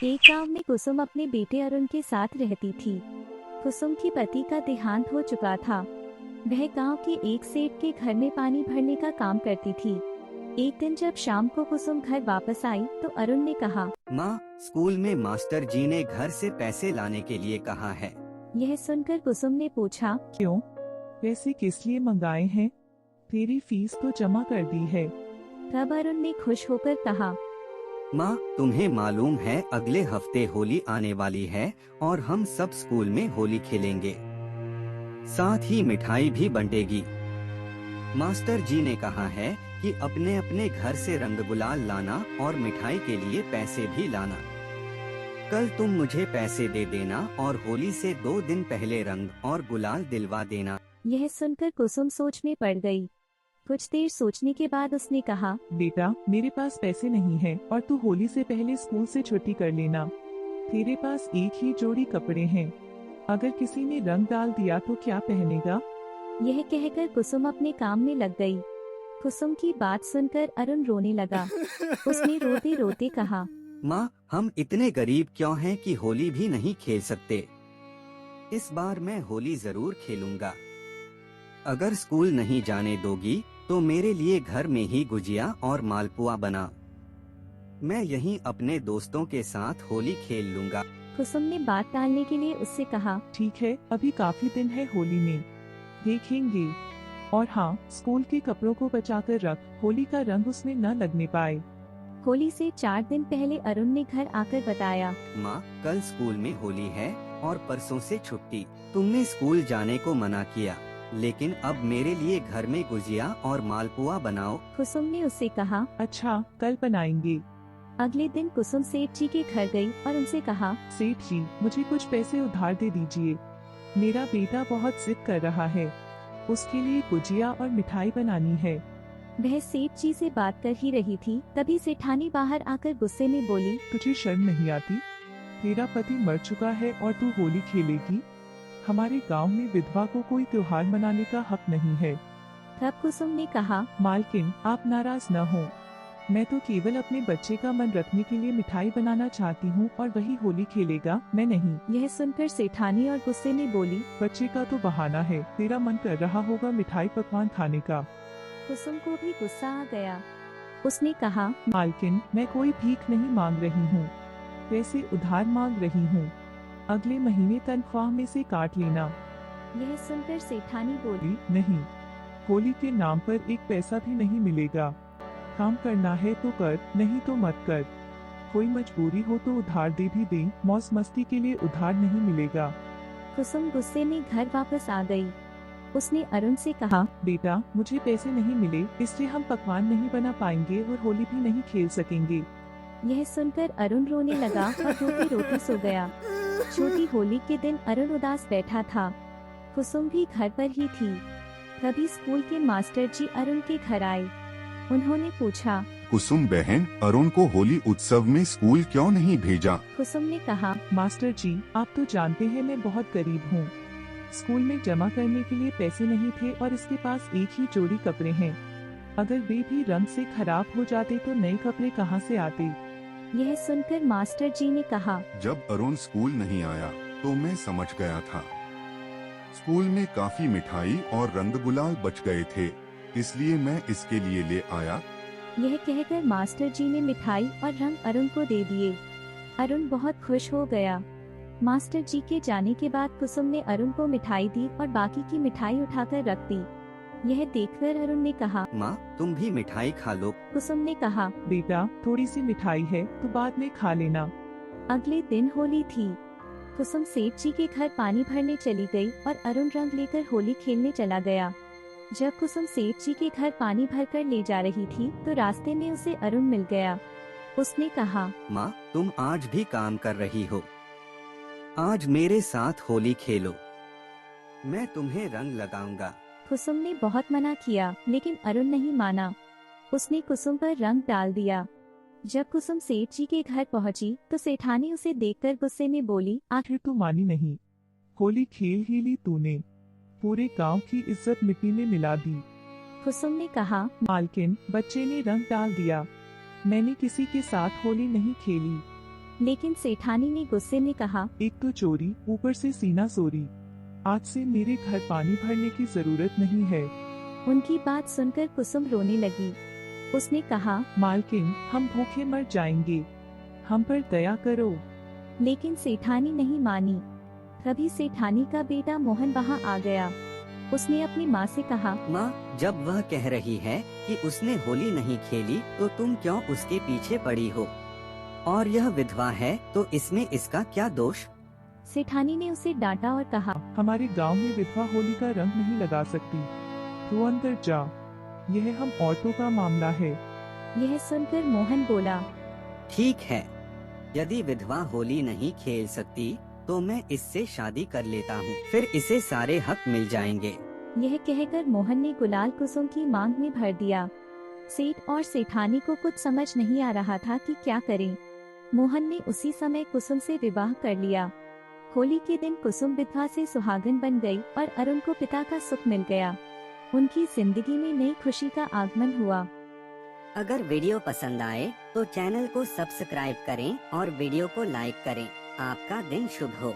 एक गांव में कुसुम अपने बेटे अरुण के साथ रहती थी। कुसुम की पति का देहांत हो चुका था। वह गांव के एक सेठ के घर में पानी भरने का काम करती थी। एक दिन जब शाम को कुसुम घर वापस आई तो अरुण ने कहा, माँ, स्कूल में मास्टर जी ने घर से पैसे लाने के लिए कहा है। यह सुनकर कुसुम ने पूछा, क्यों? पैसे किस लिए मंगाए हैं? तेरी फीस तो जमा कर दी है। तब अरुण ने खुश होकर कहा, माँ, तुम्हें मालूम है अगले हफ्ते होली आने वाली है और हम सब स्कूल में होली खेलेंगे। साथ ही मिठाई भी बंटेगी। मास्टर जी ने कहा है कि अपने अपने घर से रंग गुलाल लाना और मिठाई के लिए पैसे भी लाना। कल तुम मुझे पैसे दे देना और होली से 2 दिन पहले रंग और गुलाल दिलवा देना। यह सुनकर कुसुम सोच में पड़ गई। कुछ देर सोचने के बाद उसने कहा, बेटा, मेरे पास पैसे नहीं है और तू होली से पहले स्कूल से छुट्टी कर लेना। तेरे पास एक ही जोड़ी कपड़े हैं। अगर किसी ने रंग डाल दिया तो क्या पहनेगा? यह कहकर कुसुम अपने काम में लग गई। कुसुम की बात सुनकर अरुण रोने लगा। उसने रोते रोते कहा, माँ, हम इतने गरीब क्यों हैं कि होली भी नहीं खेल सकते। इस बार मैं होली जरूर खेलूंगा। अगर स्कूल नहीं जाने दोगी तो मेरे लिए घर में ही गुजिया और मालपुआ बना। मैं यहीं अपने दोस्तों के साथ होली खेल लूंगा। कुसुम ने बात टालने के लिए उससे कहा, ठीक है, अभी काफी दिन है होली में, देखेंगे। और हाँ, स्कूल के कपड़ों को बचाकर रख, होली का रंग उसमें न लगने पाए। होली से 4 दिन पहले अरुण ने घर आकर बताया, माँ, कल स्कूल में होली है और परसों से छुट्टी। तुमने स्कूल जाने को मना किया, लेकिन अब मेरे लिए घर में गुजिया और मालपुआ बनाओ। कुसुम ने उससे कहा, अच्छा, कल बनाएंगे। अगले दिन कुसुम सेठ जी के घर गई और उनसे कहा, सेठ जी, मुझे कुछ पैसे उधार दे दीजिए। मेरा बेटा बहुत जिद कर रहा है। उसके लिए गुजिया और मिठाई बनानी है। वह सेठ जी से बात कर ही रही थी, तभी सेठानी बाहर आकर गुस्से में बोली, तुझे शर्म नहीं आती? तेरा पति मर चुका है और तू होली खेलेगी? हमारे गांव में विधवा को कोई त्योहार मनाने का हक नहीं है। तब कुसुम ने कहा, मालकिन, आप नाराज न हो। मैं तो केवल अपने बच्चे का मन रखने के लिए मिठाई बनाना चाहती हूँ और वही होली खेलेगा, मैं नहीं। यह सुनकर सेठानी और गुस्से में बोली, बच्चे का तो बहाना है, तेरा मन कर रहा होगा मिठाई पकवान खाने का। कुसुम को भी गुस्सा आ गया। उसने कहा, मालकिन, मैं कोई भीख नहीं मांग रही हूँ, पैसे उधार मांग रही हूँ। अगले महीने तनख्वाह में से काट लेना। यह सुनकर सेठानी बोली, नहीं, होली के नाम पर एक पैसा भी नहीं मिलेगा। काम करना है तो कर, नहीं तो मत कर। कोई मजबूरी हो तो उधार दे भी दे, मौज मस्ती के लिए उधार नहीं मिलेगा। कुसुम गुस्से में घर वापस आ गई। उसने अरुण से कहा, बेटा, मुझे पैसे नहीं मिले, इसलिए हम पकवान नहीं बना पाएंगे और होली भी नहीं खेल सकेंगे। यह सुनकर अरुण रोने लगा और रोते रोते सो गया। छोटी होली के दिन अरुण उदास बैठा था। कुसुम भी घर पर ही थी। तभी स्कूल के मास्टर जी अरुण के घर आए। उन्होंने पूछा, कुसुम बहन, अरुण को होली उत्सव में स्कूल क्यों नहीं भेजा? कुसुम ने कहा, मास्टर जी, आप तो जानते हैं मैं बहुत गरीब हूँ। स्कूल में जमा करने के लिए पैसे नहीं थे और इसके पास एक ही जोड़ी कपड़े हैं। अगर वे भी रंग से खराब हो जाते तो नए कपड़े कहाँ से आते? यह सुनकर मास्टर जी ने कहा, जब अरुण स्कूल नहीं आया तो मैं समझ गया था। स्कूल में काफी मिठाई और रंग गुलाल बच गए थे, इसलिए मैं इसके लिए ले आया। यह कहकर मास्टर जी ने मिठाई और रंग अरुण को दे दिए। अरुण बहुत खुश हो गया। मास्टर जी के जाने के बाद कुसुम ने अरुण को मिठाई दी और बाकी की मिठाई उठाकर रख दी। यह देखकर अरुण ने कहा, माँ, तुम भी मिठाई खा लो। कुसुम ने कहा, बेटा, थोड़ी सी मिठाई है तो बाद में खा लेना। अगले दिन होली थी। कुसुम सेठ जी के घर पानी भरने चली गई और अरुण रंग लेकर होली खेलने चला गया। जब कुसुम सेठ जी के घर पानी भरकर ले जा रही थी तो रास्ते में उसे अरुण मिल गया। उसने कहा, माँ, तुम आज भी काम कर रही हो। आज मेरे साथ होली खेलो, मैं तुम्हें रंग लगाऊंगा। कुसुम ने बहुत मना किया, लेकिन अरुण नहीं माना। उसने कुसुम पर रंग डाल दिया। जब कुसुम सेठ जी के घर पहुंची तो सेठानी उसे देखकर गुस्से में बोली, आखिर तू मानी नहीं। होली खेल ही ली तूने, पूरे गांव की इज्जत मिट्टी में मिला दी। कुसुम ने कहा, मालकिन, बच्चे ने रंग डाल दिया, मैंने किसी के साथ होली नहीं खेली। लेकिन सेठानी ने गुस्से में कहा, एक तो चोरी, ऊपर से सीना सोरी। आज से मेरे घर पानी भरने की जरूरत नहीं है। उनकी बात सुनकर कुसुम रोने लगी। उसने कहा, मालकिन, हम भूखे मर जाएंगे, हम पर दया करो। लेकिन सेठानी नहीं मानी। तभी सेठानी का बेटा मोहन वहाँ आ गया। उसने अपनी माँ से कहा, माँ, जब वह कह रही है कि उसने होली नहीं खेली तो तुम क्यों उसके पीछे पड़ी हो? और यह विधवा है तो इसमें इसका क्या दोष? सेठानी ने उसे डांटा और कहा, हमारे गांव में विधवा होली का रंग नहीं लगा सकती, तू अंदर जा, यह हम औरतों का मामला है। यह सुनकर मोहन बोला, ठीक है, यदि विधवा होली नहीं खेल सकती तो मैं इससे शादी कर लेता हूँ, फिर इसे सारे हक मिल जाएंगे। यह कहकर मोहन ने गुलाल कुसुम की मांग में भर दिया। सेठ और सेठानी को कुछ समझ नहीं आ रहा था कि क्या करें। मोहन ने उसी समय कुसुम से विवाह कर लिया। होली के दिन कुसुम विधवा से सुहागन बन गई और अरुण को पिता का सुख मिल गया। उनकी जिंदगी में नई खुशी का आगमन हुआ। अगर वीडियो पसंद आए तो चैनल को सब्सक्राइब करें और वीडियो को लाइक करें। आपका दिन शुभ हो।